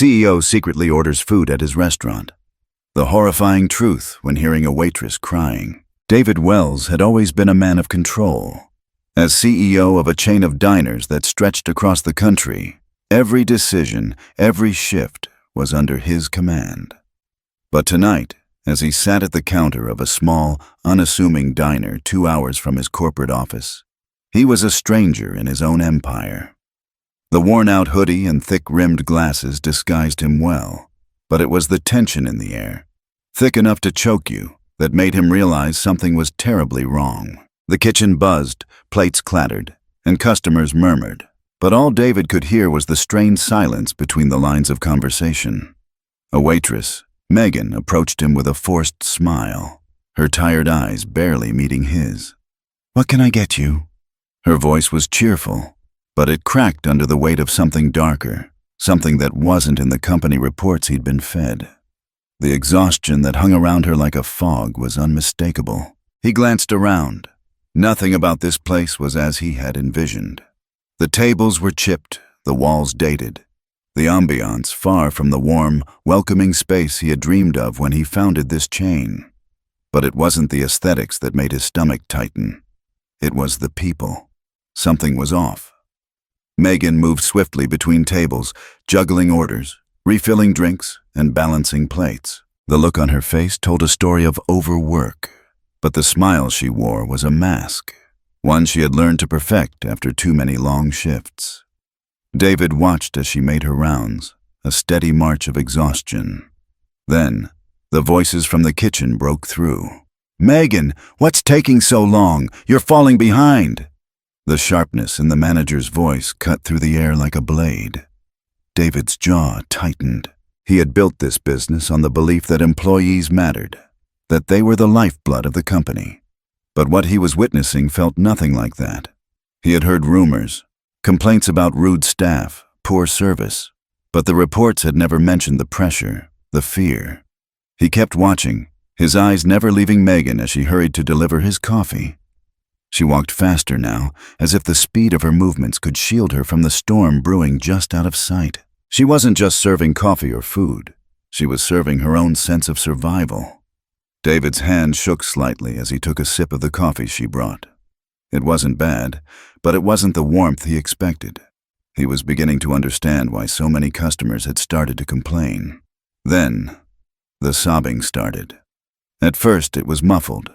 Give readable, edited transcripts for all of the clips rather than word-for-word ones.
CEO secretly orders food at his restaurant. The horrifying truth when hearing a waitress crying. David Wells had always been a man of control. As CEO of a chain of diners that stretched across the country, every decision, every shift was under his command. But tonight, as he sat at the counter of a small, unassuming diner 2 hours from his corporate office, he was a stranger in his own empire. The worn-out hoodie and thick-rimmed glasses disguised him well, but it was the tension in the air, thick enough to choke you, that made him realize something was terribly wrong. The kitchen buzzed, plates clattered, and customers murmured, but all David could hear was the strained silence between the lines of conversation. A waitress, Megan, approached him with a forced smile, her tired eyes barely meeting his. "What can I get you?" Her voice was cheerful, but it cracked under the weight of something darker, something that wasn't in the company reports he'd been fed. The exhaustion that hung around her like a fog was unmistakable. He glanced around. Nothing about this place was as he had envisioned. The tables were chipped, the walls dated, the ambiance far from the warm, welcoming space he had dreamed of when he founded this chain. But it wasn't the aesthetics that made his stomach tighten. It was the people. Something was off. Megan moved swiftly between tables, juggling orders, refilling drinks, and balancing plates. The look on her face told a story of overwork, but the smile she wore was a mask, one she had learned to perfect after too many long shifts. David watched as she made her rounds, a steady march of exhaustion. Then, the voices from the kitchen broke through. "Megan, what's taking so long? You're falling behind!" The sharpness in the manager's voice cut through the air like a blade. David's jaw tightened. He had built this business on the belief that employees mattered, that they were the lifeblood of the company. But what he was witnessing felt nothing like that. He had heard rumors, complaints about rude staff, poor service, but the reports had never mentioned the pressure, the fear. He kept watching, his eyes never leaving Megan as she hurried to deliver his coffee. She walked faster now, as if the speed of her movements could shield her from the storm brewing just out of sight. She wasn't just serving coffee or food. She was serving her own sense of survival. David's hand shook slightly as he took a sip of the coffee she brought. It wasn't bad, but it wasn't the warmth he expected. He was beginning to understand why so many customers had started to complain. Then, the sobbing started. At first, it was muffled,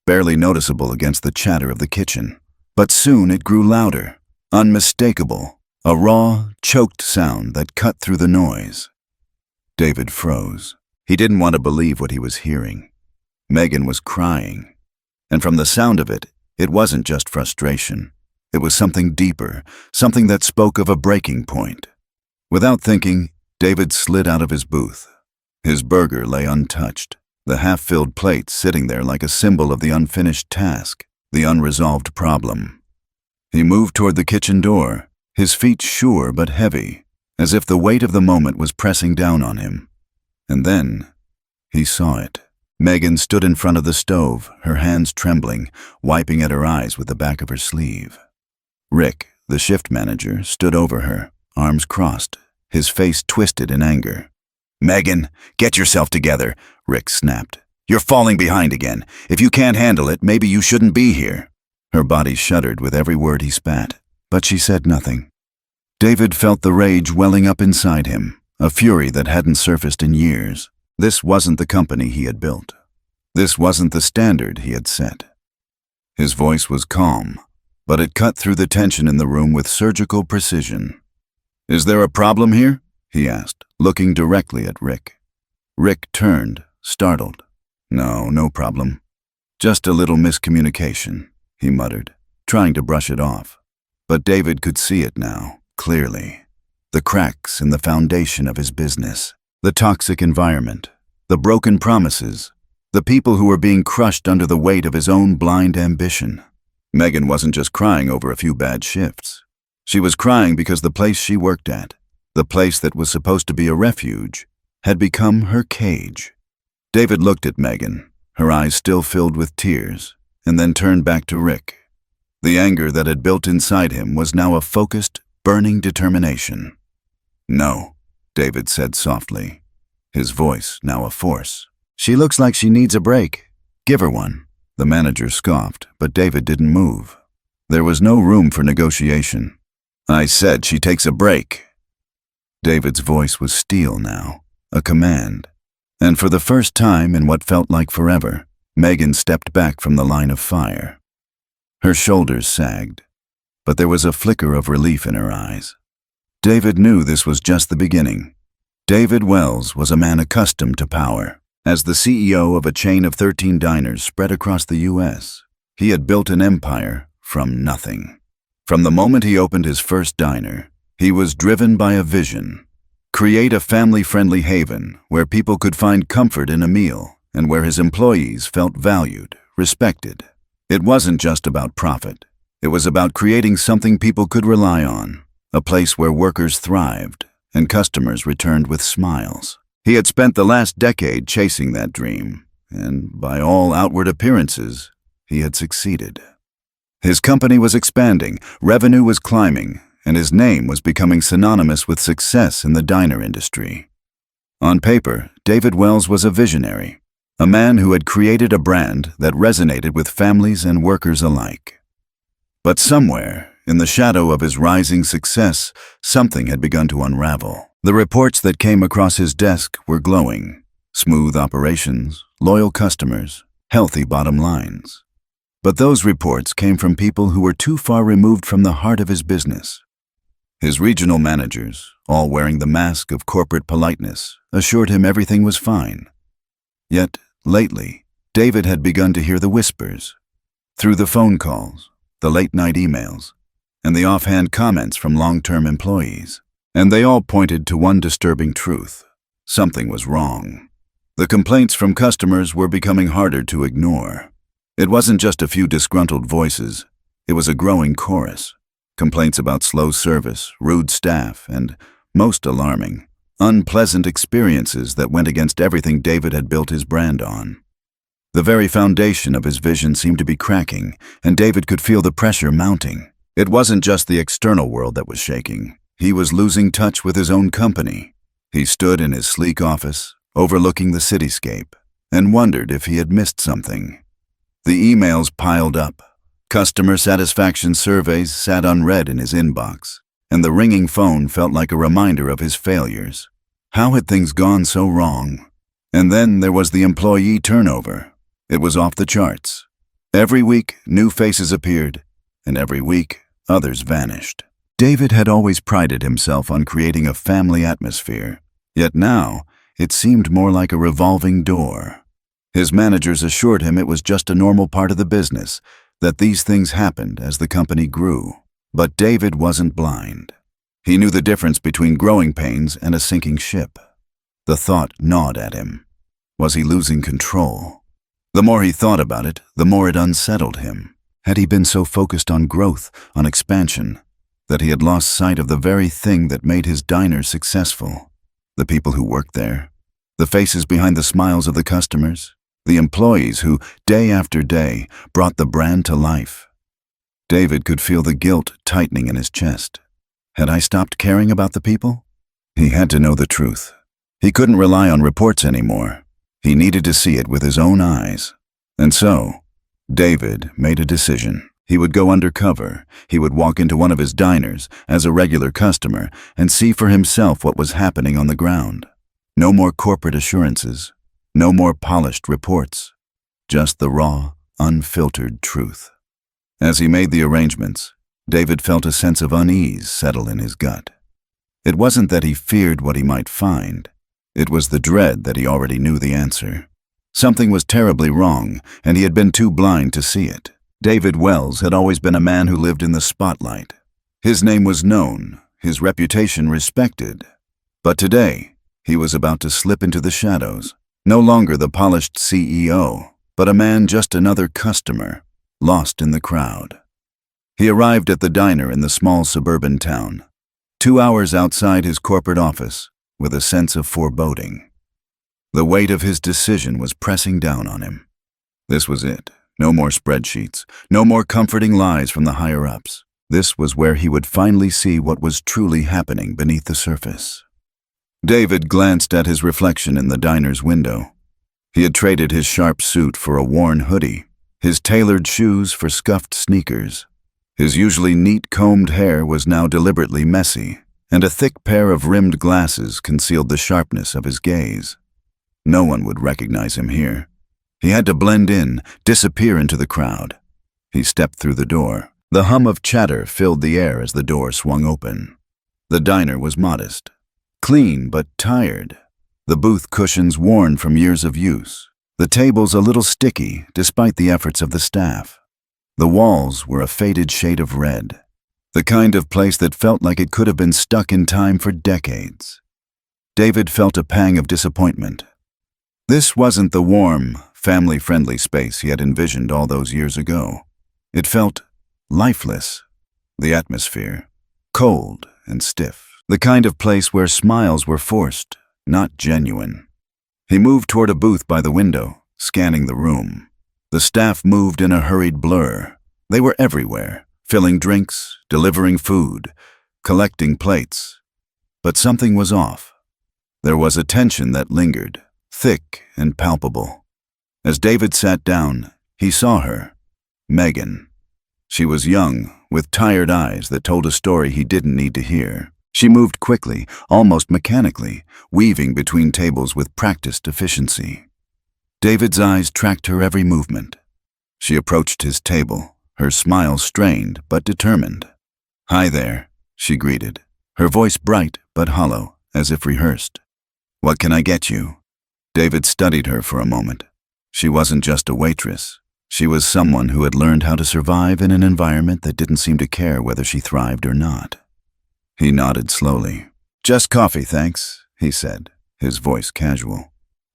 barely noticeable against the chatter of the kitchen. But soon it grew louder, unmistakable, a raw, choked sound that cut through the noise. David froze. He didn't want to believe what he was hearing. Megan was crying. And from the sound of it, it wasn't just frustration. It was something deeper, something that spoke of a breaking point. Without thinking, David slid out of his booth. His burger lay untouched, the half-filled plate sitting there like a symbol of the unfinished task, the unresolved problem. He moved toward the kitchen door, his feet sure but heavy, as if the weight of the moment was pressing down on him. And then, he saw it. Megan stood in front of the stove, her hands trembling, wiping at her eyes with the back of her sleeve. Rick, the shift manager, stood over her, arms crossed, his face twisted in anger. "Megan, get yourself together," Rick snapped. "You're falling behind again. If you can't handle it, maybe you shouldn't be here." Her body shuddered with every word he spat, but she said nothing. David felt the rage welling up inside him, a fury that hadn't surfaced in years. This wasn't the company he had built. This wasn't the standard he had set. His voice was calm, but it cut through the tension in the room with surgical precision. "Is there a problem here?" he asked, looking directly at Rick. Rick turned, startled. No problem. Just a little miscommunication," he muttered, trying to brush it off. But David could see it now, clearly. The cracks in the foundation of his business, the toxic environment, the broken promises, the people who were being crushed under the weight of his own blind ambition. Megan wasn't just crying over a few bad shifts. She was crying because the place she worked at, the place that was supposed to be a refuge, had become her cage. David looked at Megan, her eyes still filled with tears, and then turned back to Rick. The anger that had built inside him was now a focused, burning determination. No, David said softly, his voice now a force. "She looks like she needs a break. Give her one." The manager scoffed, but David didn't move. There was no room for negotiation. "I said she takes a break." David's voice was steel now, a command. And for the first time in what felt like forever, Megan stepped back from the line of fire. Her shoulders sagged, but there was a flicker of relief in her eyes. David knew this was just the beginning. David Wells was a man accustomed to power. As the CEO of a chain of 13 diners spread across the U.S., he had built an empire from nothing. From the moment he opened his first diner, he was driven by a vision: create a family-friendly haven where people could find comfort in a meal and where his employees felt valued, respected. It wasn't just about profit. It was about creating something people could rely on, a place where workers thrived and customers returned with smiles. He had spent the last decade chasing that dream, and by all outward appearances, he had succeeded. His company was expanding, revenue was climbing, and his name was becoming synonymous with success in the diner industry. On paper, David Wells was a visionary, a man who had created a brand that resonated with families and workers alike. But somewhere, in the shadow of his rising success, something had begun to unravel. The reports that came across his desk were glowing: smooth operations, loyal customers, healthy bottom lines. But those reports came from people who were too far removed from the heart of his business. His regional managers, all wearing the mask of corporate politeness, assured him everything was fine. Yet, lately, David had begun to hear the whispers. Through the phone calls, the late-night emails, and the offhand comments from long-term employees. And they all pointed to one disturbing truth: something was wrong. The complaints from customers were becoming harder to ignore. It wasn't just a few disgruntled voices, it was a growing chorus. Complaints about slow service, rude staff, and, most alarming, unpleasant experiences that went against everything David had built his brand on. The very foundation of his vision seemed to be cracking, and David could feel the pressure mounting. It wasn't just the external world that was shaking. He was losing touch with his own company. He stood in his sleek office, overlooking the cityscape, and wondered if he had missed something. The emails piled up. Customer satisfaction surveys sat unread in his inbox, and the ringing phone felt like a reminder of his failures. How had things gone so wrong? And then there was the employee turnover. It was off the charts. Every week, new faces appeared, and every week, others vanished. David had always prided himself on creating a family atmosphere, yet now it seemed more like a revolving door. His managers assured him it was just a normal part of the business, that these things happened as the company grew. But David wasn't blind. He knew the difference between growing pains and a sinking ship. The thought gnawed at him. Was he losing control? The more he thought about it, the more it unsettled him. Had he been so focused on growth, on expansion, that he had lost sight of the very thing that made his diner successful? The people who worked there, the faces behind the smiles of the customers, the employees who, day after day, brought the brand to life. David could feel the guilt tightening in his chest. Had I stopped caring about the people? He had to know the truth. He couldn't rely on reports anymore. He needed to see it with his own eyes. And so, David made a decision. He would go undercover. He would walk into one of his diners as a regular customer and see for himself what was happening on the ground. No more corporate assurances. No more polished reports. Just the raw, unfiltered truth. As he made the arrangements, David felt a sense of unease settle in his gut. It wasn't that he feared what he might find. It was the dread that he already knew the answer. Something was terribly wrong, and he had been too blind to see it. David Wells had always been a man who lived in the spotlight. His name was known, his reputation respected. But today, he was about to slip into the shadows. No longer the polished CEO, but a man just another customer, lost in the crowd. He arrived at the diner in the small suburban town, 2 hours outside his corporate office, with a sense of foreboding. The weight of his decision was pressing down on him. This was it. No more spreadsheets, no more comforting lies from the higher-ups. This was where he would finally see what was truly happening beneath the surface. David glanced at his reflection in the diner's window. He had traded his sharp suit for a worn hoodie, his tailored shoes for scuffed sneakers. His usually neat combed hair was now deliberately messy, and a thick pair of rimmed glasses concealed the sharpness of his gaze. No one would recognize him here. He had to blend in, disappear into the crowd. He stepped through the door. The hum of chatter filled the air as the door swung open. The diner was modest, clean but tired. The booth cushions worn from years of use. The tables a little sticky despite the efforts of the staff. The walls were a faded shade of red, the kind of place that felt like it could have been stuck in time for decades. David felt a pang of disappointment. This wasn't the warm, family-friendly space he had envisioned all those years ago. It felt lifeless. The atmosphere, cold and stiff. The kind of place where smiles were forced, not genuine. He moved toward a booth by the window, scanning the room. The staff moved in a hurried blur. They were everywhere, filling drinks, delivering food, collecting plates. But something was off. There was a tension that lingered, thick and palpable. As David sat down, he saw her, Megan. She was young, with tired eyes that told a story he didn't need to hear. She moved quickly, almost mechanically, weaving between tables with practiced efficiency. David's eyes tracked her every movement. She approached his table, her smile strained but determined. "Hi there," she greeted, her voice bright but hollow, as if rehearsed. "What can I get you?" David studied her for a moment. She wasn't just a waitress. She was someone who had learned how to survive in an environment that didn't seem to care whether she thrived or not. He nodded slowly. "Just coffee, thanks," he said, his voice casual.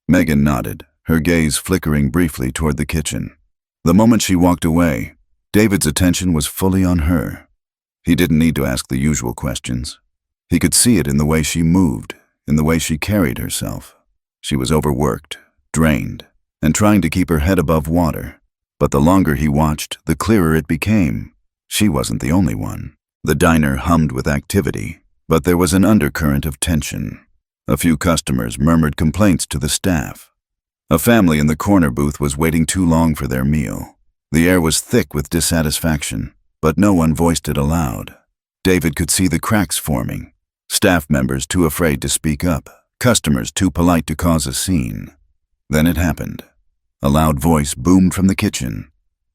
Megan nodded, her gaze flickering briefly toward the kitchen. The moment she walked away, David's attention was fully on her. He didn't need to ask the usual questions. He could see it in the way she moved, in the way she carried herself. She was overworked, drained, and trying to keep her head above water. But the longer he watched, the clearer it became. She wasn't the only one. The diner hummed with activity, but there was an undercurrent of tension. A few customers murmured complaints to the staff. A family in the corner booth was waiting too long for their meal. The air was thick with dissatisfaction, but no one voiced it aloud. David could see the cracks forming. Staff members too afraid to speak up, customers too polite to cause a scene. Then it happened. A loud voice boomed from the kitchen.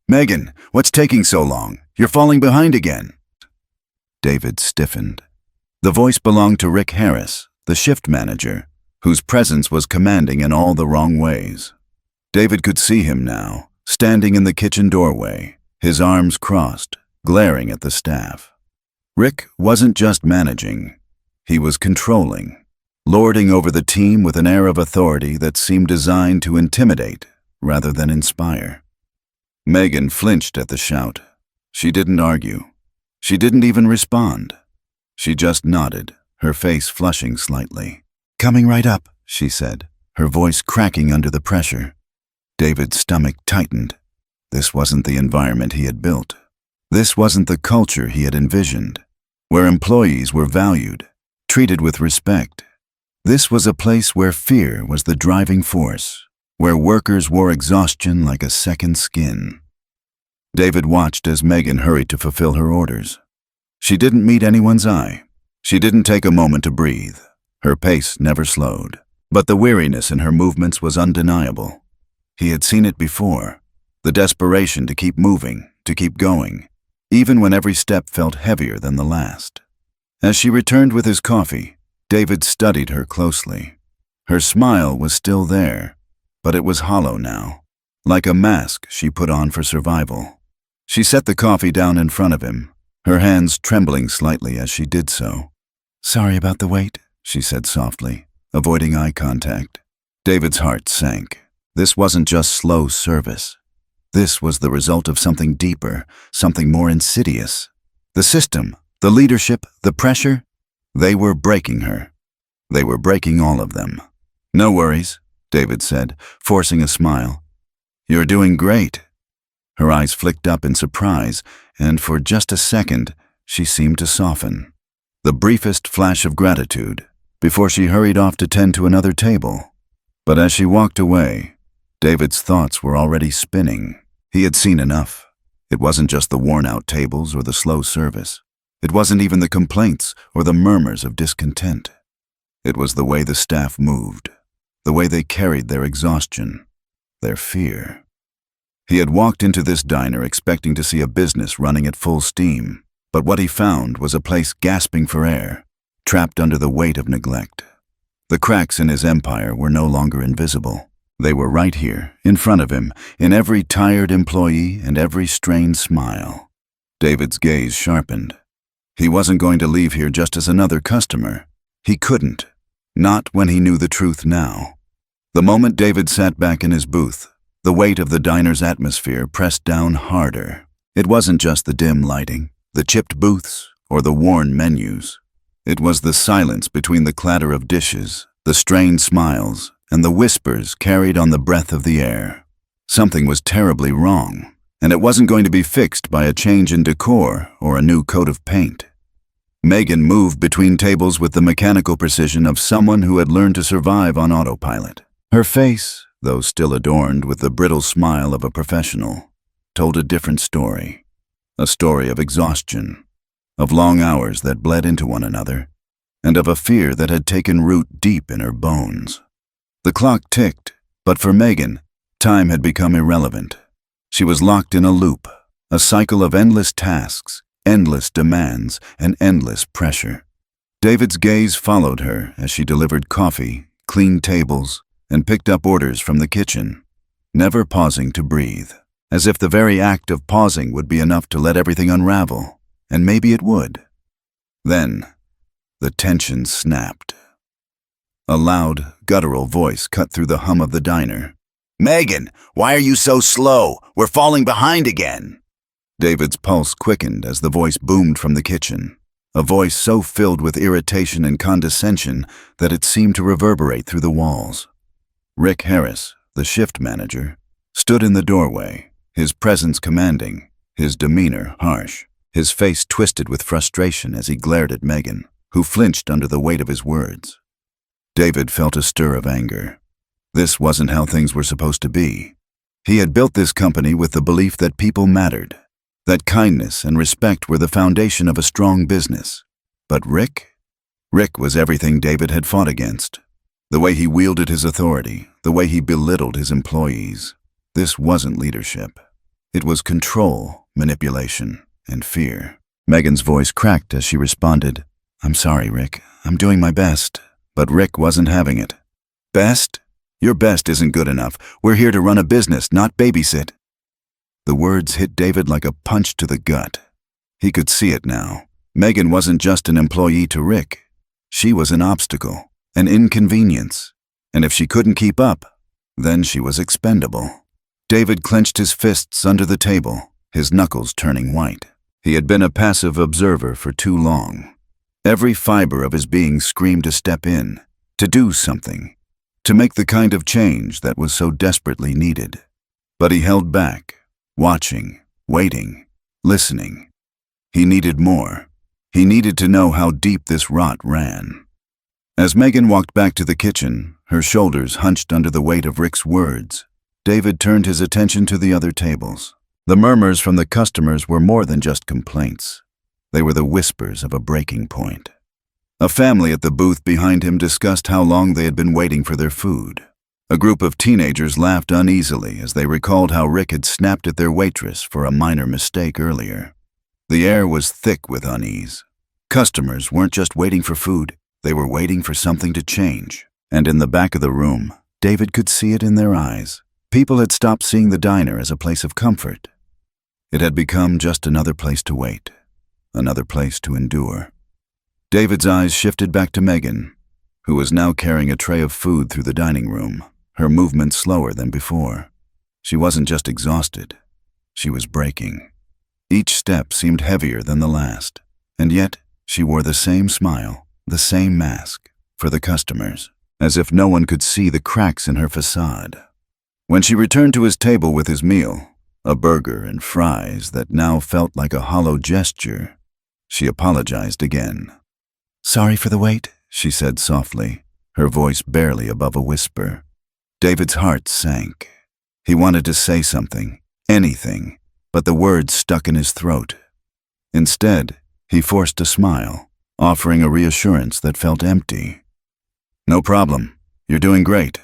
"Megan, what's taking so long? You're falling behind again." David stiffened. The voice belonged to Rick Harris, the shift manager, whose presence was commanding in all the wrong ways. David could see him now, standing in the kitchen doorway, his arms crossed, glaring at the staff. Rick wasn't just managing. He was controlling, lording over the team with an air of authority that seemed designed to intimidate rather than inspire. Megan flinched at the shout. She didn't argue. She didn't even respond. She just nodded, her face flushing slightly. "Coming right up," she said, her voice cracking under the pressure. David's stomach tightened. This wasn't the environment he had built. This wasn't the culture he had envisioned, where employees were valued, treated with respect. This was a place where fear was the driving force, where workers wore exhaustion like a second skin. David watched as Megan hurried to fulfill her orders. She didn't meet anyone's eye. She didn't take a moment to breathe. Her pace never slowed. But the weariness in her movements was undeniable. He had seen it before. The desperation to keep moving, to keep going, even when every step felt heavier than the last. As she returned with his coffee, David studied her closely. Her smile was still there, but it was hollow now, like a mask she put on for survival. She set the coffee down in front of him, her hands trembling slightly as she did so. "Sorry about the wait," she said softly, avoiding eye contact. David's heart sank. This wasn't just slow service. This was the result of something deeper, something more insidious. The system, the leadership, the pressure, they were breaking her. They were breaking all of them. "No worries," David said, forcing a smile. "You're doing great." Her eyes flicked up in surprise, and for just a second, she seemed to soften. The briefest flash of gratitude, before she hurried off to tend to another table. But as she walked away, David's thoughts were already spinning. He had seen enough. It wasn't just the worn-out tables or the slow service. It wasn't even the complaints or the murmurs of discontent. It was the way the staff moved, the way they carried their exhaustion, their fear. He had walked into this diner expecting to see a business running at full steam, but what he found was a place gasping for air, trapped under the weight of neglect. The cracks in his empire were no longer invisible. They were right here, in front of him, in every tired employee and every strained smile. David's gaze sharpened. He wasn't going to leave here just as another customer. He couldn't. Not when he knew the truth now. The moment David sat back in his booth, the weight of the diner's atmosphere pressed down harder. It wasn't just the dim lighting, the chipped booths, or the worn menus. It was the silence between the clatter of dishes, the strained smiles, and the whispers carried on the breath of the air. Something was terribly wrong, and it wasn't going to be fixed by a change in decor or a new coat of paint. Megan moved between tables with the mechanical precision of someone who had learned to survive on autopilot. Her face, though still adorned with the brittle smile of a professional, told a different story. A story of exhaustion, of long hours that bled into one another, and of a fear that had taken root deep in her bones. The clock ticked, but for Megan, time had become irrelevant. She was locked in a loop, a cycle of endless tasks, endless demands, and endless pressure. David's gaze followed her as she delivered coffee, cleaned tables, and picked up orders from the kitchen, never pausing to breathe, as if the very act of pausing would be enough to let everything unravel, and maybe it would. Then, the tension snapped. A loud, guttural voice cut through the hum of the diner. "Megan, why are you so slow? We're falling behind again." David's pulse quickened as the voice boomed from the kitchen, a voice so filled with irritation and condescension that it seemed to reverberate through the walls. Rick Harris, the shift manager, stood in the doorway, his presence commanding, his demeanor harsh, his face twisted with frustration as he glared at Megan, who flinched under the weight of his words. David felt a stir of anger. This wasn't how things were supposed to be. He had built this company with the belief that people mattered, that kindness and respect were the foundation of a strong business. But Rick was everything David had fought against. The way he wielded his authority, the way he belittled his employees. This wasn't leadership. It was control, manipulation, and fear. Megan's voice cracked as she responded, "I'm sorry, Rick. I'm doing my best." But Rick wasn't having it. "Best? Your best isn't good enough. We're here to run a business, not babysit." The words hit David like a punch to the gut. He could see it now. Megan wasn't just an employee to Rick. She was an obstacle, an inconvenience. And if she couldn't keep up, then she was expendable. David clenched his fists under the table, his knuckles turning white. He had been a passive observer for too long. Every fiber of his being screamed to step in, to do something, to make the kind of change that was so desperately needed. But he held back, watching, waiting, listening. He needed more. He needed to know how deep this rot ran. As Megan walked back to the kitchen, her shoulders hunched under the weight of Rick's words, David turned his attention to the other tables. The murmurs from the customers were more than just complaints. They were the whispers of a breaking point. A family at the booth behind him discussed how long they had been waiting for their food. A group of teenagers laughed uneasily as they recalled how Rick had snapped at their waitress for a minor mistake earlier. The air was thick with unease. Customers weren't just waiting for food, they were waiting for something to change. And in the back of the room, David could see it in their eyes. People had stopped seeing the diner as a place of comfort. It had become just another place to wait. Another place to endure. David's eyes shifted back to Megan, who was now carrying a tray of food through the dining room, her movements slower than before. She wasn't just exhausted, she was breaking. Each step seemed heavier than the last, and yet she wore the same smile, the same mask, for the customers, as if no one could see the cracks in her facade. When she returned to his table with his meal, a burger and fries that now felt like a hollow gesture, she apologized again. "Sorry for the wait," she said softly, her voice barely above a whisper. David's heart sank. He wanted to say something, anything, but the words stuck in his throat. Instead, he forced a smile, offering a reassurance that felt empty. "No problem. You're doing great."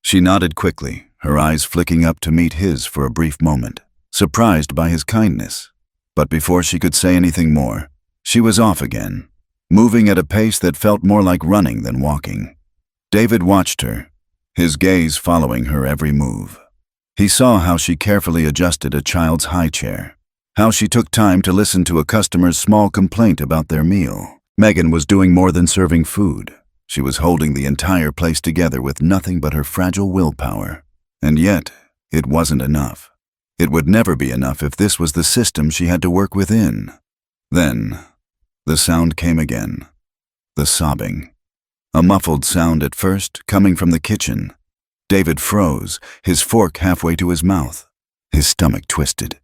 She nodded quickly, her eyes flicking up to meet his for a brief moment, surprised by his kindness. But before she could say anything more, she was off again, moving at a pace that felt more like running than walking. David watched her, his gaze following her every move. He saw how she carefully adjusted a child's high chair, how she took time to listen to a customer's small complaint about their meal. Megan was doing more than serving food. She was holding the entire place together with nothing but her fragile willpower. And yet, it wasn't enough. It would never be enough if this was the system she had to work within. Then, the sound came again. The sobbing. A muffled sound at first, coming from the kitchen. David froze, his fork halfway to his mouth. His stomach twisted.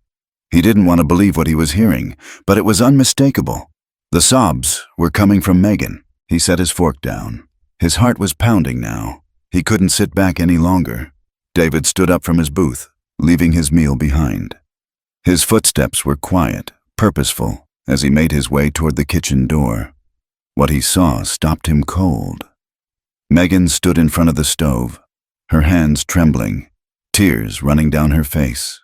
He didn't want to believe what he was hearing, but it was unmistakable. The sobs were coming from Megan. He set his fork down. His heart was pounding now. He couldn't sit back any longer. David stood up from his booth, leaving his meal behind. His footsteps were quiet, purposeful, as he made his way toward the kitchen door. What he saw stopped him cold. Megan stood in front of the stove, her hands trembling, tears running down her face.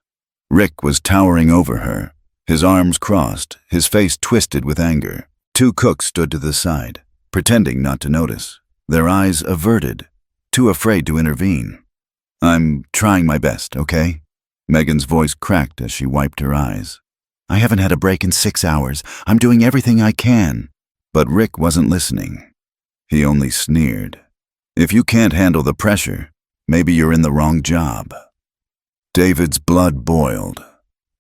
Rick was towering over her, his arms crossed, his face twisted with anger. Two cooks stood to the side, pretending not to notice, their eyes averted, too afraid to intervene. "I'm trying my best, okay?" Megan's voice cracked as she wiped her eyes. "I haven't had a break in 6 hours. I'm doing everything I can." But Rick wasn't listening. He only sneered. "If you can't handle the pressure, maybe you're in the wrong job." David's blood boiled.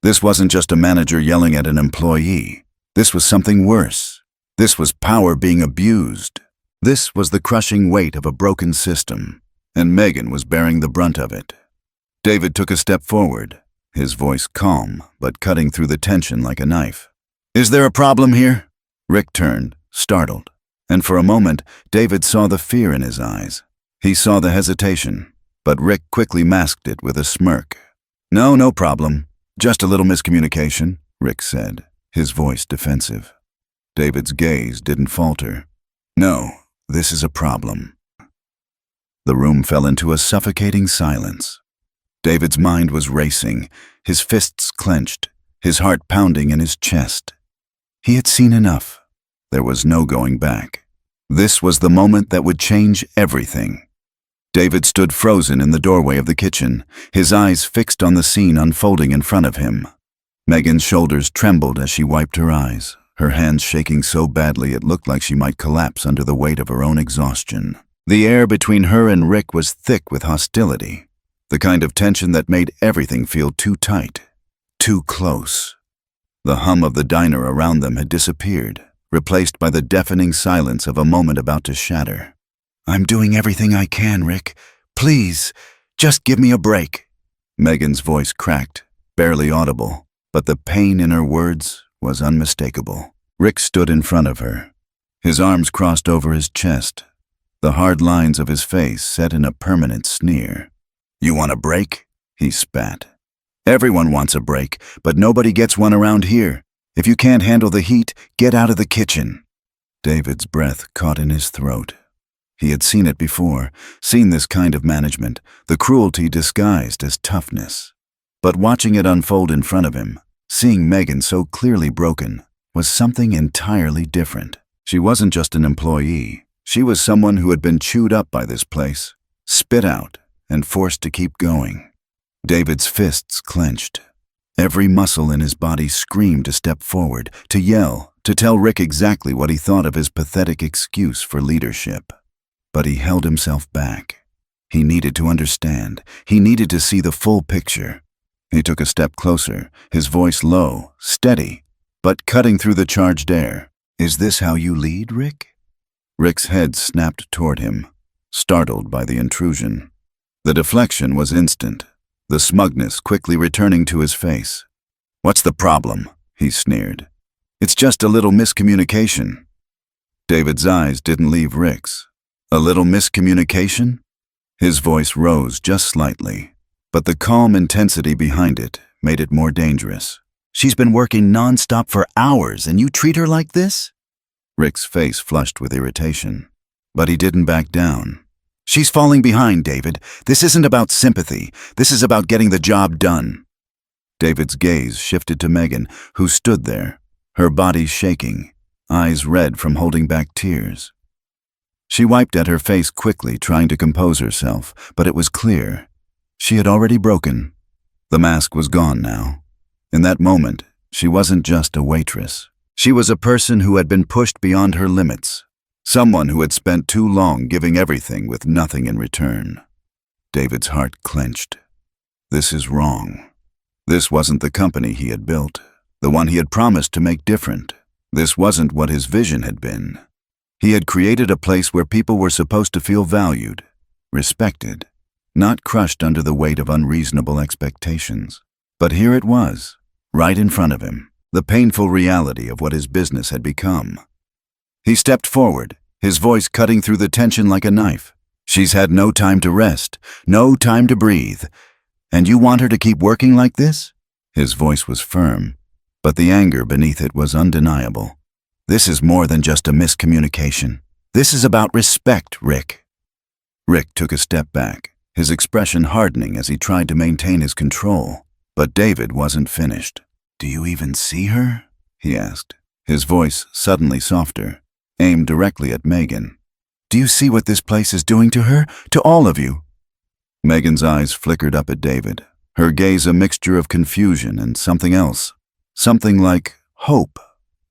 This wasn't just a manager yelling at an employee. This was something worse. This was power being abused. This was the crushing weight of a broken system, and Megan was bearing the brunt of it. David took a step forward, his voice calm but cutting through the tension like a knife. "Is there a problem here?" Rick turned, startled, and for a moment, David saw the fear in his eyes. He saw the hesitation, but Rick quickly masked it with a smirk. No problem. Just a little miscommunication," Rick said, his voice defensive. David's gaze didn't falter. "No, this is a problem." The room fell into a suffocating silence. David's mind was racing, his fists clenched, his heart pounding in his chest. He had seen enough. There was no going back. This was the moment that would change everything. David stood frozen in the doorway of the kitchen, his eyes fixed on the scene unfolding in front of him. Megan's shoulders trembled as she wiped her eyes, her hands shaking so badly it looked like she might collapse under the weight of her own exhaustion. The air between her and Rick was thick with hostility, the kind of tension that made everything feel too tight, too close. The hum of the diner around them had disappeared, replaced by the deafening silence of a moment about to shatter. "I'm doing everything I can, Rick. Please, just give me a break." Megan's voice cracked, barely audible, but the pain in her words was unmistakable. Rick stood in front of her, his arms crossed over his chest, the hard lines of his face set in a permanent sneer. "You want a break?" he spat. "Everyone wants a break, but nobody gets one around here. If you can't handle the heat, get out of the kitchen." David's breath caught in his throat. He had seen it before, seen this kind of management, the cruelty disguised as toughness. But watching it unfold in front of him, seeing Megan so clearly broken, was something entirely different. She wasn't just an employee. She was someone who had been chewed up by this place, spit out, and forced to keep going. David's fists clenched. Every muscle in his body screamed to step forward, to yell, to tell Rick exactly what he thought of his pathetic excuse for leadership. But he held himself back. He needed to understand. He needed to see the full picture. He took a step closer, his voice low, steady, but cutting through the charged air. "Is this how you lead, Rick?" Rick's head snapped toward him, startled by the intrusion. The deflection was instant, the smugness quickly returning to his face. "What's the problem?" he sneered. "It's just a little miscommunication." David's eyes didn't leave Rick's. A little miscommunication? His voice rose just slightly, but the calm intensity behind it made it more dangerous. She's been working non-stop for hours and you treat her like this? Rick's face flushed with irritation, but he didn't back down. She's falling behind, David. This isn't about sympathy. This is about getting the job done. David's gaze shifted to Megan, who stood there, her body shaking, eyes red from holding back tears. She wiped at her face quickly, trying to compose herself, but it was clear. She had already broken. The mask was gone now. In that moment, she wasn't just a waitress. She was a person who had been pushed beyond her limits. Someone who had spent too long giving everything with nothing in return. David's heart clenched. This is wrong. This wasn't the company he had built, the one he had promised to make different. This wasn't what his vision had been. He had created a place where people were supposed to feel valued, respected, not crushed under the weight of unreasonable expectations. But here it was, right in front of him, the painful reality of what his business had become. He stepped forward, his voice cutting through the tension like a knife. She's had no time to rest, no time to breathe. And you want her to keep working like this? His voice was firm, but the anger beneath it was undeniable. This is more than just a miscommunication. This is about respect, Rick. Rick took a step back, his expression hardening as he tried to maintain his control. But David wasn't finished. Do you even see her? He asked, his voice suddenly softer, aimed directly at Megan. Do you see what this place is doing to her? To all of you? Megan's eyes flickered up at David, her gaze a mixture of confusion and something else. Something like hope,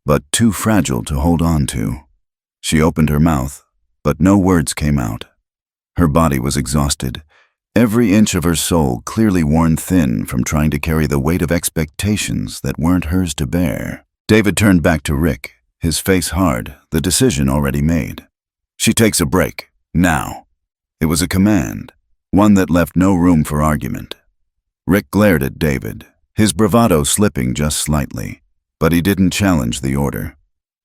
but too fragile to hold on to. She opened her mouth, but no words came out. Her body was exhausted, every inch of her soul clearly worn thin from trying to carry the weight of expectations that weren't hers to bear. David turned back to Rick, his face hard, the decision already made. She takes a break, now. It was a command, one that left no room for argument. Rick glared at David, his bravado slipping just slightly, but he didn't challenge the order.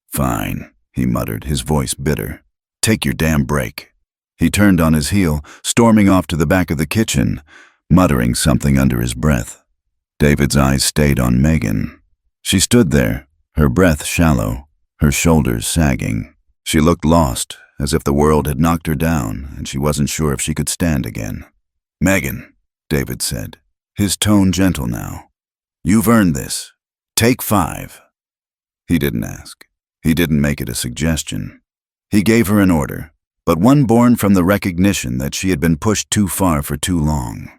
Fine, he muttered, his voice bitter. Take your damn break. He turned on his heel, storming off to the back of the kitchen, muttering something under his breath. David's eyes stayed on Megan. She stood there, her breath shallow, her shoulders sagging. She looked lost, as if the world had knocked her down and she wasn't sure if she could stand again. Megan, David said, his tone gentle now. You've earned this. Take 5. He didn't ask. He didn't make it a suggestion. He gave her an order, but one born from the recognition that she had been pushed too far for too long.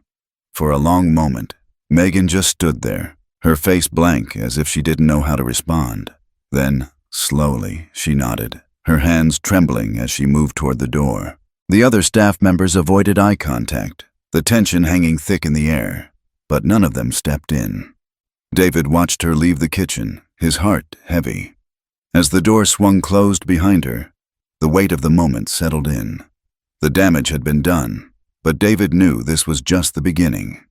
For a long moment, Megan just stood there, her face blank as if she didn't know how to respond. Then, slowly, she nodded, her hands trembling as she moved toward the door. The other staff members avoided eye contact, the tension hanging thick in the air, but none of them stepped in. David watched her leave the kitchen, his heart heavy. As the door swung closed behind her, the weight of the moment settled in. The damage had been done, but David knew this was just the beginning.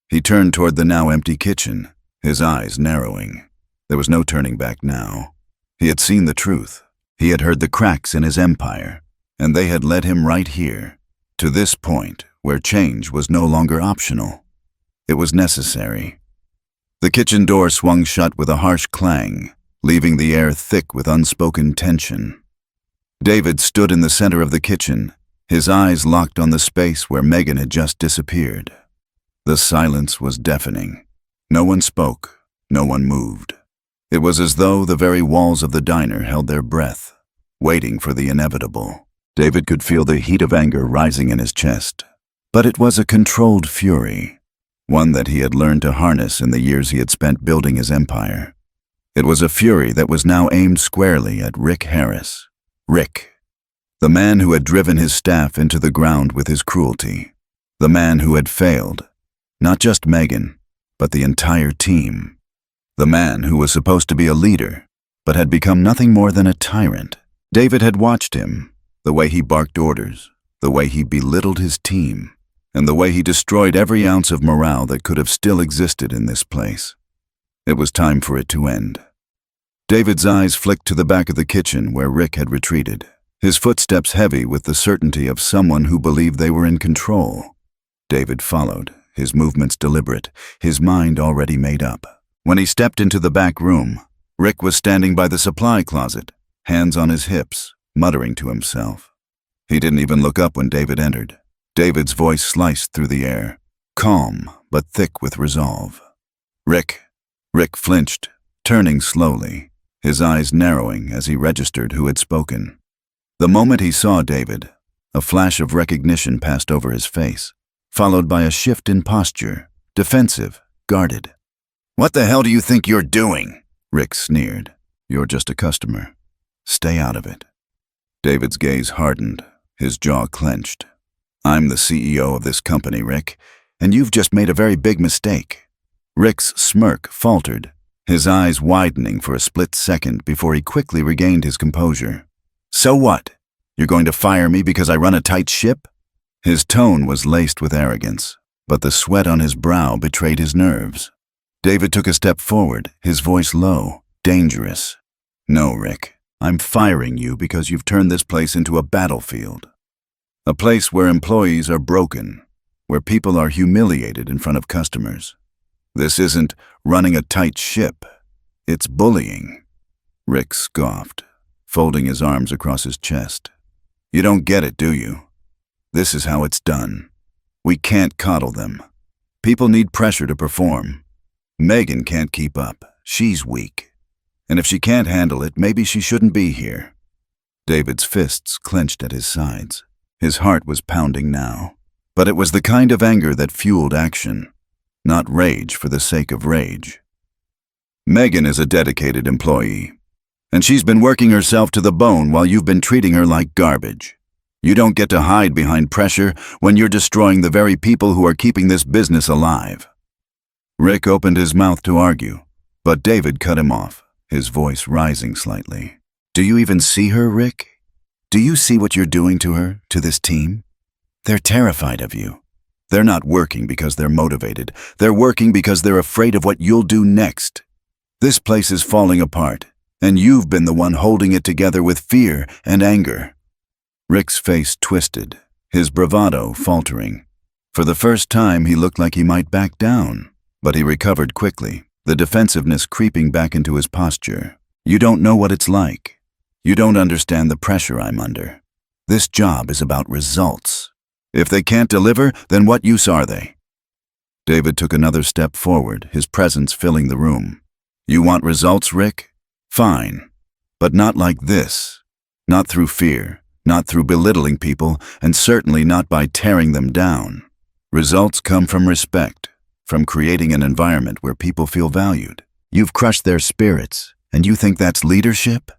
He turned toward the now empty kitchen, his eyes narrowing. There was no turning back now. He had seen the truth. He had heard the cracks in his empire, and they had led him right here, to this point where change was no longer optional. It was necessary. The kitchen door swung shut with a harsh clang, leaving the air thick with unspoken tension. David stood in the center of the kitchen, his eyes locked on the space where Megan had just disappeared. The silence was deafening. No one spoke, no one moved. It was as though the very walls of the diner held their breath, waiting for the inevitable. David could feel the heat of anger rising in his chest, but it was a controlled fury, one that he had learned to harness in the years he had spent building his empire. It was a fury that was now aimed squarely at Rick Harris. Rick, the man who had driven his staff into the ground with his cruelty, the man who had failed, not just Megan, but the entire team, the man who was supposed to be a leader, but had become nothing more than a tyrant. David had watched him, the way he barked orders, the way he belittled his team, and the way he destroyed every ounce of morale that could have still existed in this place. It was time for it to end. David's eyes flicked to the back of the kitchen where Rick had retreated, his footsteps heavy with the certainty of someone who believed they were in control. David followed, his movements deliberate, his mind already made up. When he stepped into the back room, Rick was standing by the supply closet, hands on his hips, muttering to himself. He didn't even look up when David entered. David's voice sliced through the air, calm but thick with resolve. Rick. Rick flinched, turning slowly, his eyes narrowing as he registered who had spoken. The moment he saw David, a flash of recognition passed over his face, followed by a shift in posture, defensive, guarded. "What the hell do you think you're doing?" Rick sneered. "You're just a customer. Stay out of it." David's gaze hardened, his jaw clenched. "I'm the CEO of this company, Rick, and you've just made a very big mistake." Rick's smirk faltered, his eyes widening for a split second before he quickly regained his composure. "So what? You're going to fire me because I run a tight ship?" His tone was laced with arrogance, but the sweat on his brow betrayed his nerves. David took a step forward, his voice low, dangerous. "No, Rick, I'm firing you because you've turned this place into a battlefield. A place where employees are broken, where people are humiliated in front of customers. This isn't running a tight ship, it's bullying." Rick scoffed, folding his arms across his chest. "You don't get it, do you? This is how it's done. We can't coddle them. People need pressure to perform. Megan can't keep up. She's weak. And if she can't handle it, maybe she shouldn't be here." David's fists clenched at his sides. His heart was pounding now. But it was the kind of anger that fueled action, not rage for the sake of rage. "Megan is a dedicated employee, and she's been working herself to the bone while you've been treating her like garbage. You don't get to hide behind pressure when you're destroying the very people who are keeping this business alive." Rick opened his mouth to argue, but David cut him off, his voice rising slightly. "Do you even see her, Rick? Do you see what you're doing to her, to this team? They're terrified of you. They're not working because they're motivated. They're working because they're afraid of what you'll do next. This place is falling apart, and you've been the one holding it together with fear and anger." Rick's face twisted, his bravado faltering. For the first time, he looked like he might back down, but he recovered quickly, the defensiveness creeping back into his posture. "You don't know what it's like. You don't understand the pressure I'm under. This job is about results. If they can't deliver, then what use are they?" David took another step forward, his presence filling the room. "You want results, Rick? Fine. But not like this. Not through fear, not through belittling people, and certainly not by tearing them down. Results come from respect, from creating an environment where people feel valued. You've crushed their spirits, and you think that's leadership?"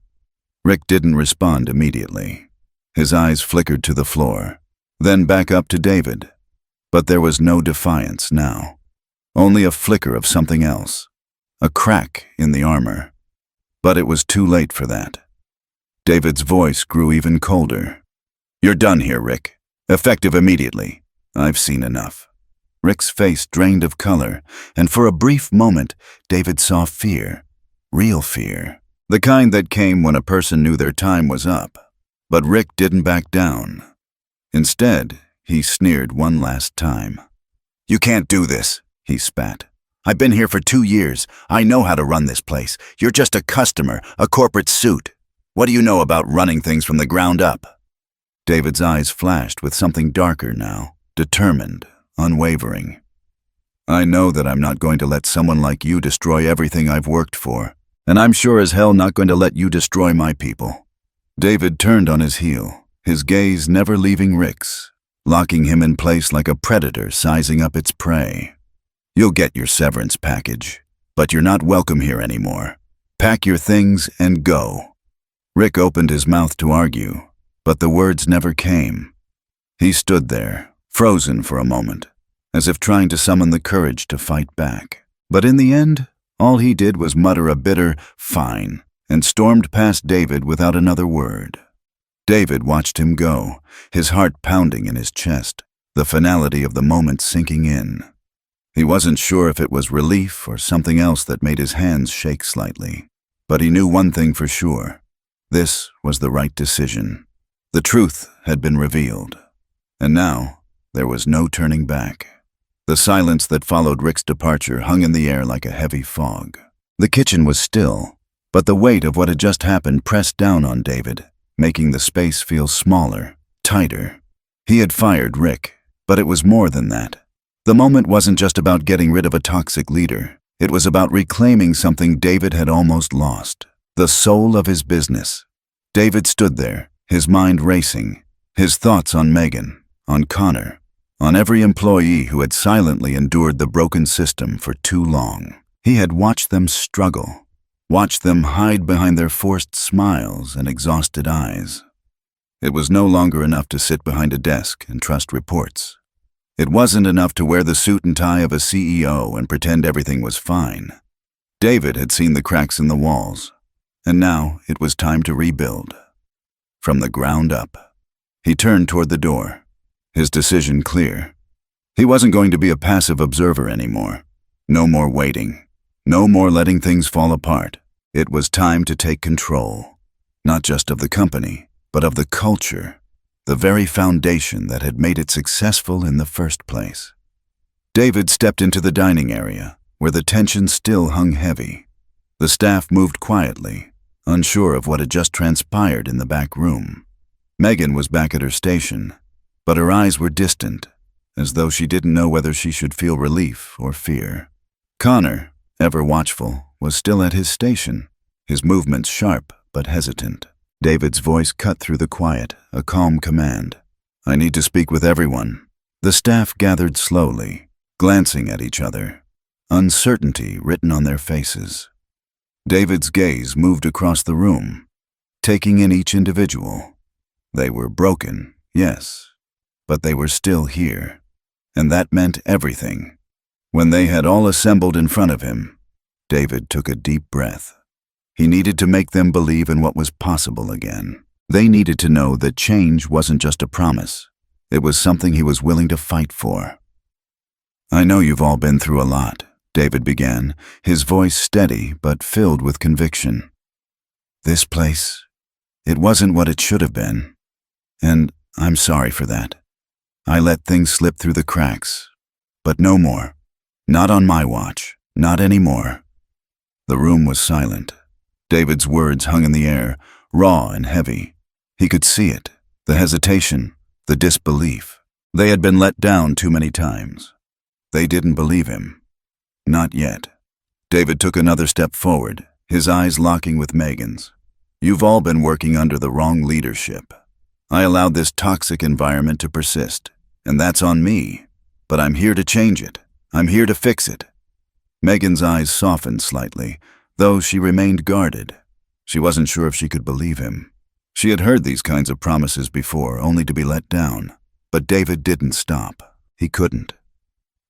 Rick didn't respond immediately. His eyes flickered to the floor, then back up to David. But there was no defiance now, only a flicker of something else, a crack in the armor. But it was too late for that. David's voice grew even colder. "You're done here, Rick. Effective immediately. I've seen enough." Rick's face drained of color, and for a brief moment, David saw fear. Real fear. The kind that came when a person knew their time was up. But Rick didn't back down. Instead, he sneered one last time. "You can't do this," he spat. "I've been here for 2 years. I know how to run this place. You're just a customer, a corporate suit. What do you know about running things from the ground up?" David's eyes flashed with something darker now, determined, unwavering. "I know that I'm not going to let someone like you destroy everything I've worked for, and I'm sure as hell not going to let you destroy my people." David turned on his heel, his gaze never leaving Rick's, locking him in place like a predator sizing up its prey. "You'll get your severance package, but you're not welcome here anymore. Pack your things and go." Rick opened his mouth to argue, but the words never came. He stood there, frozen for a moment, as if trying to summon the courage to fight back. But in the end, all he did was mutter a bitter, "Fine," and stormed past David without another word. David watched him go, his heart pounding in his chest, the finality of the moment sinking in. He wasn't sure if it was relief or something else that made his hands shake slightly. But he knew one thing for sure. This was the right decision. The truth had been revealed. And now, there was no turning back. The silence that followed Rick's departure hung in the air like a heavy fog. The kitchen was still, but the weight of what had just happened pressed down on David, making the space feel smaller, tighter. He had fired Rick, but it was more than that. The moment wasn't just about getting rid of a toxic leader. It was about reclaiming something David had almost lost, the soul of his business. David stood there, his mind racing, his thoughts on Megan, on Connor, on every employee who had silently endured the broken system for too long. He had watched them struggle, watched them hide behind their forced smiles and exhausted eyes. It was no longer enough to sit behind a desk and trust reports. It wasn't enough to wear the suit and tie of a CEO and pretend everything was fine. David had seen the cracks in the walls, and now it was time to rebuild. From the ground up. He turned toward the door, his decision clear. He wasn't going to be a passive observer anymore. No more waiting. No more letting things fall apart. It was time to take control, not just of the company, but of the culture, the very foundation that had made it successful in the first place. David stepped into the dining area, where the tension still hung heavy. The staff moved quietly, unsure of what had just transpired in the back room. Megan was back at her station, but her eyes were distant, as though she didn't know whether she should feel relief or fear. Connor, ever watchful, was still at his station, his movements sharp but hesitant. David's voice cut through the quiet, a calm command. "I need to speak with everyone." The staff gathered slowly, glancing at each other, uncertainty written on their faces. David's gaze moved across the room, taking in each individual. They were broken, yes, but they were still here, and that meant everything. When they had all assembled in front of him, David took a deep breath. He needed to make them believe in what was possible again. They needed to know that change wasn't just a promise. It was something he was willing to fight for. "I know you've all been through a lot," David began, his voice steady but filled with conviction. "This place, it wasn't what it should have been. And I'm sorry for that. I let things slip through the cracks. But no more. Not on my watch. Not anymore." The room was silent. David's words hung in the air, raw and heavy. He could see it, the hesitation, the disbelief. They had been let down too many times. They didn't believe him. Not yet. David took another step forward, his eyes locking with Megan's. "You've all been working under the wrong leadership. I allowed this toxic environment to persist, and that's on me. But I'm here to change it. I'm here to fix it." Megan's eyes softened slightly, though she remained guarded. She wasn't sure if she could believe him. She had heard these kinds of promises before, only to be let down. But David didn't stop. He couldn't.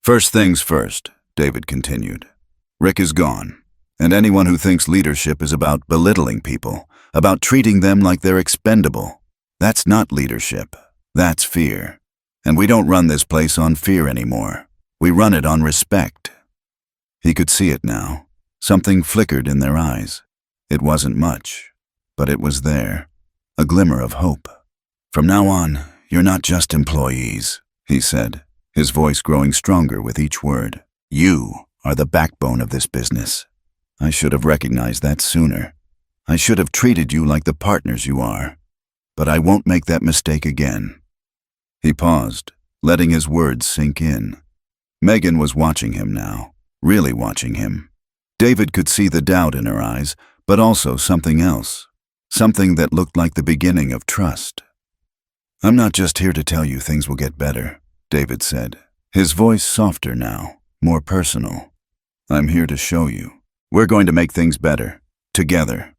"First things first," David continued. "Rick is gone, and anyone who thinks leadership is about belittling people, about treating them like they're expendable, that's not leadership. That's fear. And we don't run this place on fear anymore. We run it on respect." He could see it now. Something flickered in their eyes. It wasn't much, but it was there, a glimmer of hope. "From now on, you're not just employees," he said, his voice growing stronger with each word. "You are the backbone of this business. I should have recognized that sooner. I should have treated you like the partners you are. But I won't make that mistake again." He paused, letting his words sink in. Megan was watching him now, really watching him. David could see the doubt in her eyes, but also something else, something that looked like the beginning of trust. "I'm not just here to tell you things will get better," David said, his voice softer now, more personal. "I'm here to show you. We're going to make things better, together."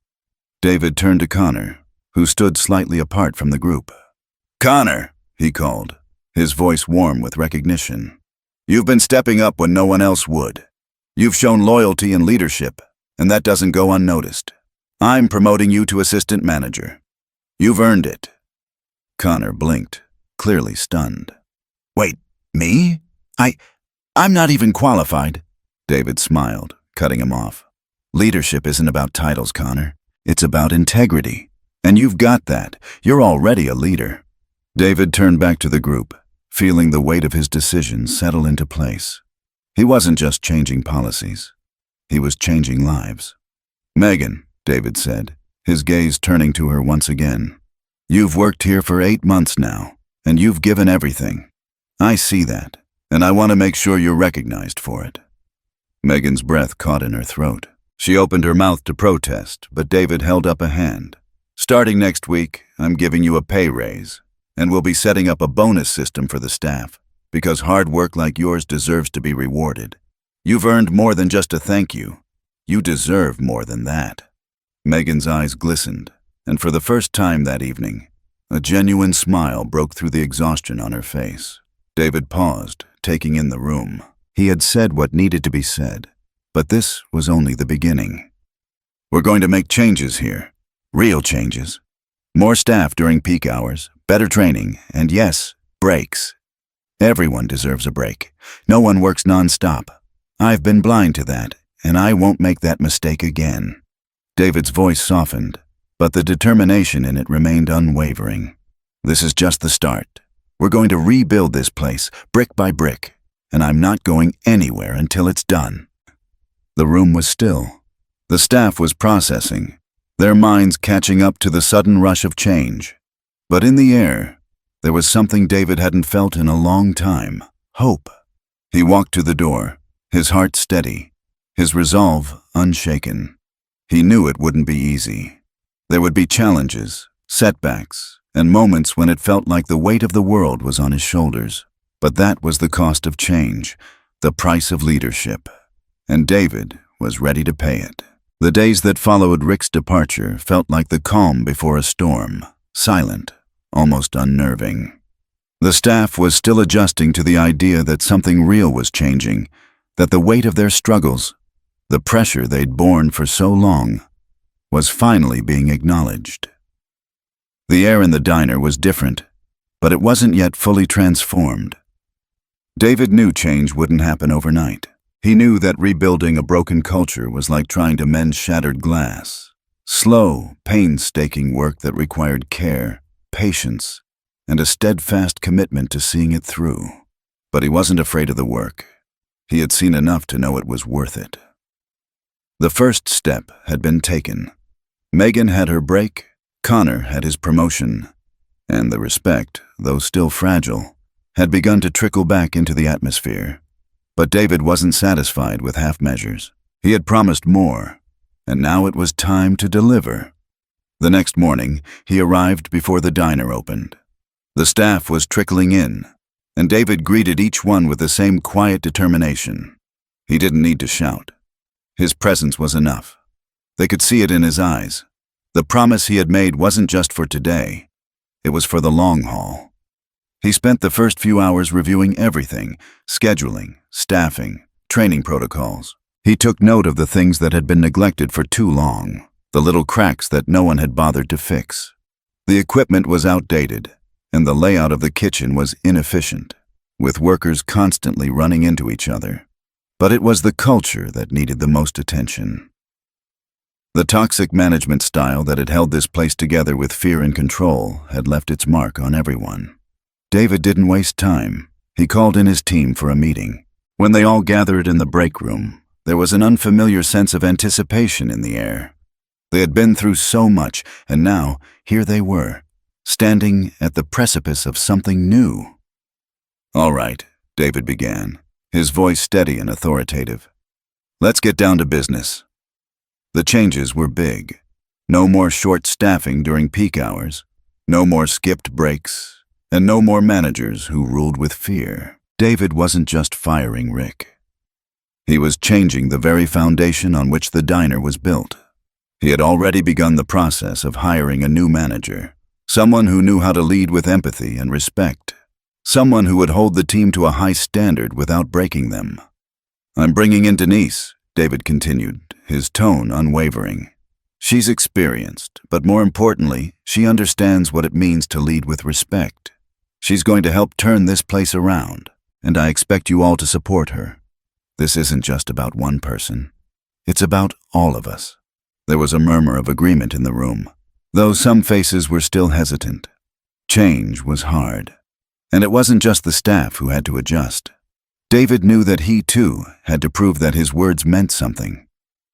David turned to Connor, who stood slightly apart from the group. "Connor," he called, his voice warm with recognition. "You've been stepping up when no one else would. You've shown loyalty and leadership, and that doesn't go unnoticed. I'm promoting you to assistant manager. You've earned it." Connor blinked, clearly stunned. "Wait, me? I'm not even qualified." David smiled, cutting him off. Leadership isn't about titles, Connor. It's about integrity. And you've got that. You're already a leader. David turned back to the group, feeling the weight of his decisions settle into place. He wasn't just changing policies. He was changing lives. "Megan," David said, his gaze turning to her once again. "You've worked here for 8 months now, and you've given everything. I see that, and I want to make sure you're recognized for it." Megan's breath caught in her throat. She opened her mouth to protest, but David held up a hand. "Starting next week, I'm giving you a pay raise, and we'll be setting up a bonus system for the staff, because hard work like yours deserves to be rewarded. You've earned more than just a thank you. You deserve more than that." Megan's eyes glistened, and for the first time that evening, a genuine smile broke through the exhaustion on her face. David paused, taking in the room. He had said what needed to be said, but this was only the beginning. "We're going to make changes here. Real changes. More staff during peak hours, better training, and yes, breaks. Everyone deserves a break. No one works non-stop. I've been blind to that, and I won't make that mistake again." David's voice softened, but the determination in it remained unwavering. "This is just the start. We're going to rebuild this place, brick by brick, and I'm not going anywhere until it's done." The room was still. The staff was processing, their minds catching up to the sudden rush of change. But in the air, there was something David hadn't felt in a long time: hope. He walked to the door, his heart steady, his resolve unshaken. He knew it wouldn't be easy. There would be challenges, setbacks, and moments when it felt like the weight of the world was on his shoulders. But that was the cost of change, the price of leadership. And David was ready to pay it. The days that followed Rick's departure felt like the calm before a storm, silent, almost unnerving. The staff was still adjusting to the idea that something real was changing, that the weight of their struggles, the pressure they'd borne for so long, was finally being acknowledged. The air in the diner was different, but it wasn't yet fully transformed. David knew change wouldn't happen overnight. He knew that rebuilding a broken culture was like trying to mend shattered glass. Slow, painstaking work that required care, patience, and a steadfast commitment to seeing it through. But he wasn't afraid of the work. He had seen enough to know it was worth it. The first step had been taken. Megan had her break, Connor had his promotion, and the respect, though still fragile, had begun to trickle back into the atmosphere. But David wasn't satisfied with half measures. He had promised more, and now it was time to deliver. The next morning, he arrived before the diner opened. The staff was trickling in, and David greeted each one with the same quiet determination. He didn't need to shout. His presence was enough. They could see it in his eyes. The promise he had made wasn't just for today. It was for the long haul. He spent the first few hours reviewing everything: scheduling, staffing, training protocols. He took note of the things that had been neglected for too long, the little cracks that no one had bothered to fix. The equipment was outdated, and the layout of the kitchen was inefficient, with workers constantly running into each other. But it was the culture that needed the most attention. The toxic management style that had held this place together with fear and control had left its mark on everyone. David didn't waste time. He called in his team for a meeting. When they all gathered in the break room, there was an unfamiliar sense of anticipation in the air. They had been through so much, and now, here they were, standing at the precipice of something new. "All right," David began, his voice steady and authoritative. "Let's get down to business." The changes were big. No more short staffing during peak hours, no more skipped breaks, and no more managers who ruled with fear. David wasn't just firing Rick. He was changing the very foundation on which the diner was built. He had already begun the process of hiring a new manager, someone who knew how to lead with empathy and respect, someone who would hold the team to a high standard without breaking them. "I'm bringing in Denise," David continued, his tone unwavering. "She's experienced, but more importantly, she understands what it means to lead with respect. She's going to help turn this place around, and I expect you all to support her. This isn't just about one person. It's about all of us. There was a murmur of agreement in the room, though some faces were still hesitant. Change was hard. And it wasn't just the staff who had to adjust. David knew that he, too, had to prove that his words meant something,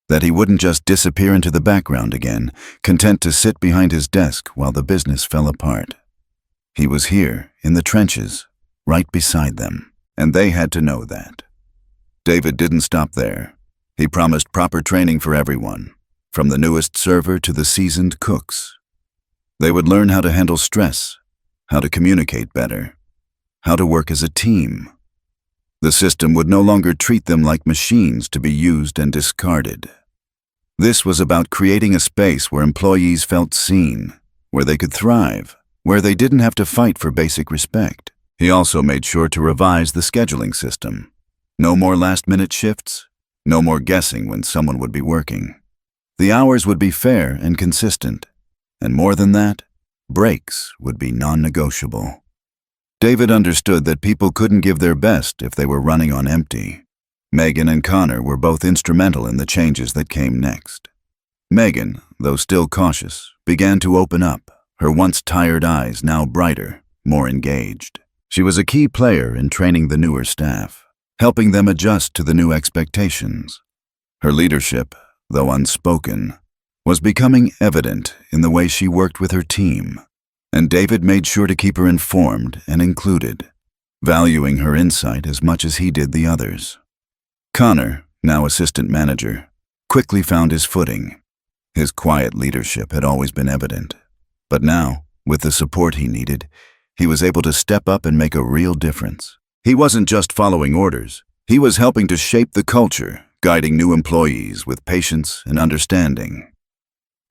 that he wouldn't just disappear into the background again, content to sit behind his desk while the business fell apart. He was here, in the trenches, right beside them, and they had to know that. David didn't stop there. He promised proper training for everyone, from the newest server to the seasoned cooks. They would learn how to handle stress, how to communicate better, how to work as a team. The system would no longer treat them like machines to be used and discarded. This was about creating a space where employees felt seen, where they could thrive, where they didn't have to fight for basic respect. He also made sure to revise the scheduling system. No more last-minute shifts, no more guessing when someone would be working. The hours would be fair and consistent, and more than that, breaks would be non-negotiable. David understood that people couldn't give their best if they were running on empty. Megan and Connor were both instrumental in the changes that came next. Megan, though still cautious, began to open up, her once tired eyes now brighter, more engaged. She was a key player in training the newer staff, helping them adjust to the new expectations. Her leadership, though unspoken, was becoming evident in the way she worked with her team, and David made sure to keep her informed and included, valuing her insight as much as he did the others. Connor, now assistant manager, quickly found his footing. His quiet leadership had always been evident, but now, with the support he needed, he was able to step up and make a real difference. He wasn't just following orders, he was helping to shape the culture, guiding new employees with patience and understanding.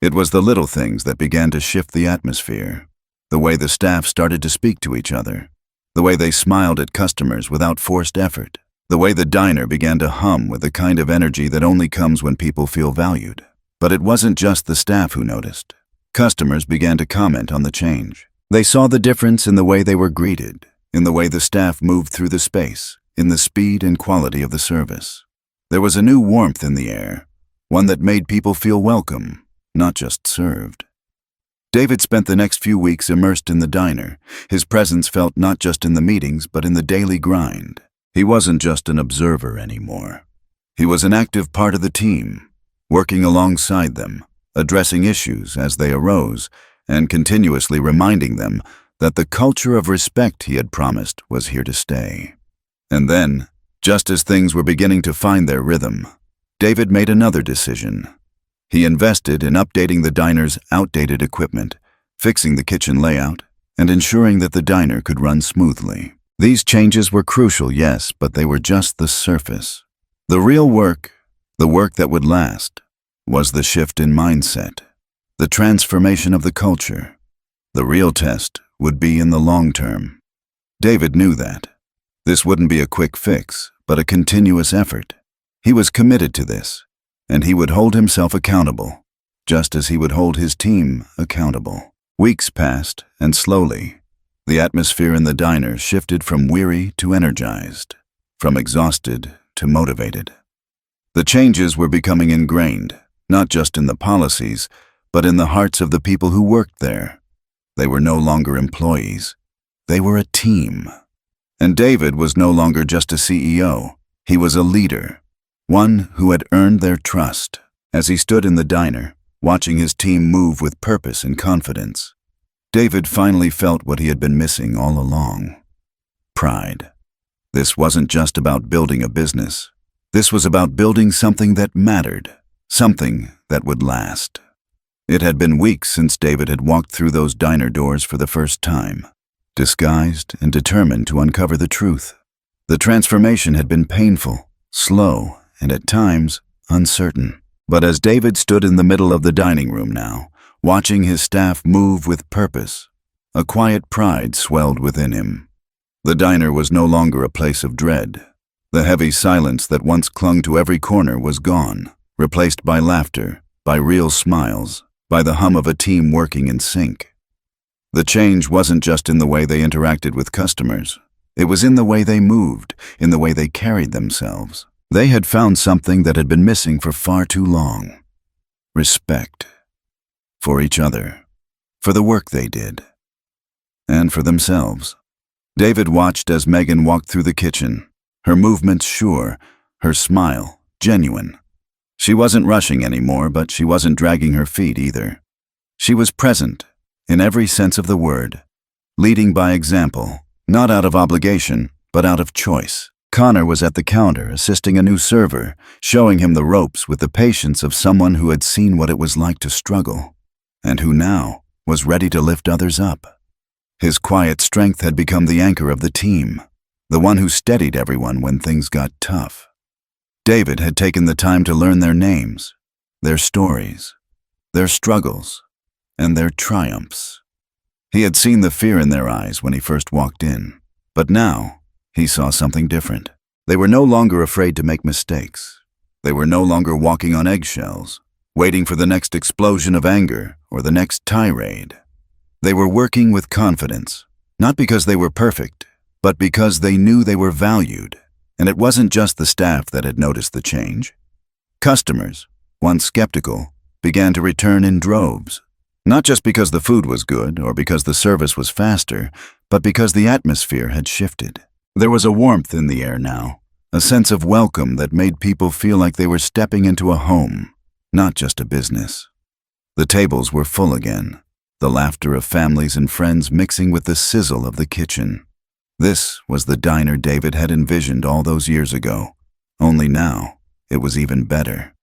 It was the little things that began to shift the atmosphere, the way the staff started to speak to each other, the way they smiled at customers without forced effort, the way the diner began to hum with the kind of energy that only comes when people feel valued. But it wasn't just the staff who noticed. Customers began to comment on the change. They saw the difference in the way they were greeted, in the way the staff moved through the space, in the speed and quality of the service. There was a new warmth in the air, one that made people feel welcome, not just served. David spent the next few weeks immersed in the diner. His presence felt not just in the meetings, but in the daily grind. He wasn't just an observer anymore. He was an active part of the team, working alongside them, addressing issues as they arose, and continuously reminding them that the culture of respect he had promised was here to stay. And then, just as things were beginning to find their rhythm, David made another decision. He invested in updating the diner's outdated equipment, fixing the kitchen layout, and ensuring that the diner could run smoothly. These changes were crucial, yes, but they were just the surface. The real work, the work that would last, was the shift in mindset, the transformation of the culture. The real test would be in the long term. David knew that. This wouldn't be a quick fix, but a continuous effort. He was committed to this, and he would hold himself accountable, just as he would hold his team accountable. Weeks passed, and slowly, the atmosphere in the diner shifted from weary to energized, from exhausted to motivated. The changes were becoming ingrained, not just in the policies, but in the hearts of the people who worked there. They were no longer employees. They were a team. And David was no longer just a CEO. He was a leader, one who had earned their trust. As he stood in the diner, watching his team move with purpose and confidence, David finally felt what he had been missing all along: pride. This wasn't just about building a business. This was about building something that mattered, something that would last. It had been weeks since David had walked through those diner doors for the first time, disguised and determined to uncover the truth. The transformation had been painful, slow, and at times uncertain. But as David stood in the middle of the dining room now, watching his staff move with purpose, a quiet pride swelled within him. The diner was no longer a place of dread. The heavy silence that once clung to every corner was gone, replaced by laughter, by real smiles, by the hum of a team working in sync. The change wasn't just in the way they interacted with customers. It was in the way they moved, in the way they carried themselves. They had found something that had been missing for far too long. Respect. For each other. For the work they did. And for themselves. David watched as Megan walked through the kitchen, her movements sure, her smile genuine. She wasn't rushing anymore, but she wasn't dragging her feet either. She was present, in every sense of the word, leading by example, not out of obligation, but out of choice. Connor was at the counter, assisting a new server, showing him the ropes with the patience of someone who had seen what it was like to struggle, and who now was ready to lift others up. His quiet strength had become the anchor of the team, the one who steadied everyone when things got tough. David had taken the time to learn their names, their stories, their struggles, and their triumphs. He had seen the fear in their eyes when he first walked in, but now he saw something different. They were no longer afraid to make mistakes. They were no longer walking on eggshells, waiting for the next explosion of anger or the next tirade. They were working with confidence, not because they were perfect, but because they knew they were valued. And it wasn't just the staff that had noticed the change. Customers, once skeptical, began to return in droves. Not just because the food was good or because the service was faster, but because the atmosphere had shifted. There was a warmth in the air now, a sense of welcome that made people feel like they were stepping into a home, not just a business. The tables were full again, the laughter of families and friends mixing with the sizzle of the kitchen. This was the diner David had envisioned all those years ago, only now it was even better.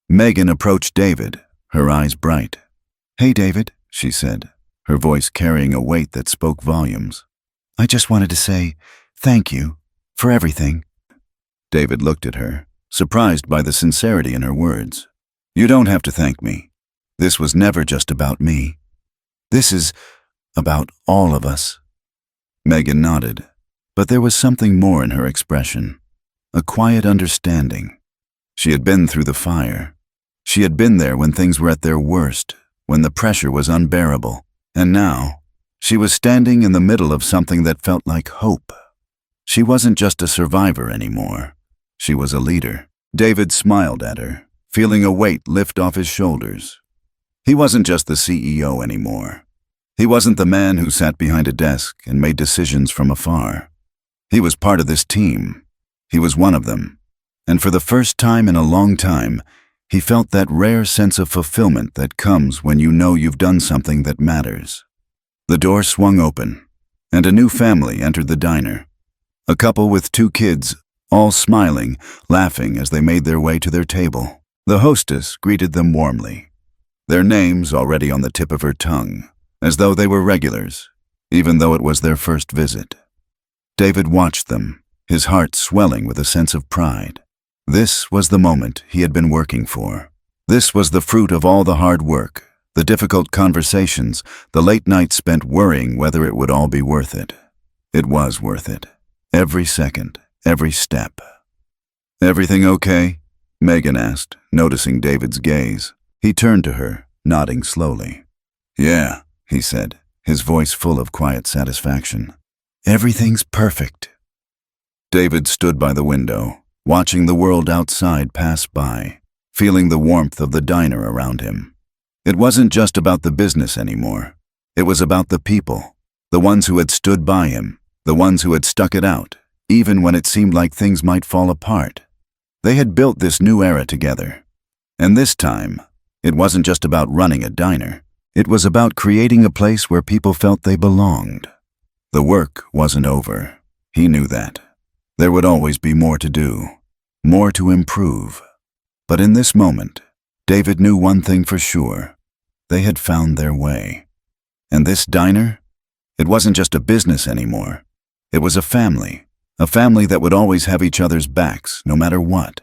Megan approached David, her eyes bright. "Hey, David," she said, her voice carrying a weight that spoke volumes. "I just wanted to say thank you for everything." David looked at her, surprised by the sincerity in her words. "You don't have to thank me. This was never just about me. This is about all of us." Megan nodded, but there was something more in her expression, a quiet understanding. She had been through the fire. She had been there when things were at their worst, when the pressure was unbearable, and now she was standing in the middle of something that felt like hope. She wasn't just a survivor anymore. She was a leader. David smiled at her, feeling a weight lift off his shoulders. He wasn't just the CEO anymore. He wasn't the man who sat behind a desk and made decisions from afar. He was part of this team. He was one of them. And for the first time in a long time, he felt that rare sense of fulfillment that comes when you know you've done something that matters. The door swung open, and a new family entered the diner. A couple with 2 kids, all smiling, laughing as they made their way to their table. The hostess greeted them warmly, their names already on the tip of her tongue, as though they were regulars, even though it was their first visit. David watched them, his heart swelling with a sense of pride. This was the moment he had been working for. This was the fruit of all the hard work, the difficult conversations, the late nights spent worrying whether it would all be worth it. It was worth it. Every second, every step. "Everything okay?" Megan asked, noticing David's gaze. He turned to her, nodding slowly. "Yeah," he said, his voice full of quiet satisfaction. "Everything's perfect." David stood by the window, watching the world outside pass by, feeling the warmth of the diner around him. It wasn't just about the business anymore. It was about the people, the ones who had stood by him, the ones who had stuck it out, even when it seemed like things might fall apart. They had built this new era together. And this time, it wasn't just about running a diner. It was about creating a place where people felt they belonged. The work wasn't over. He knew that. There would always be more to do, more to improve. But in this moment, David knew one thing for sure. They had found their way. And this diner, it wasn't just a business anymore. It was a family that would always have each other's backs, no matter what.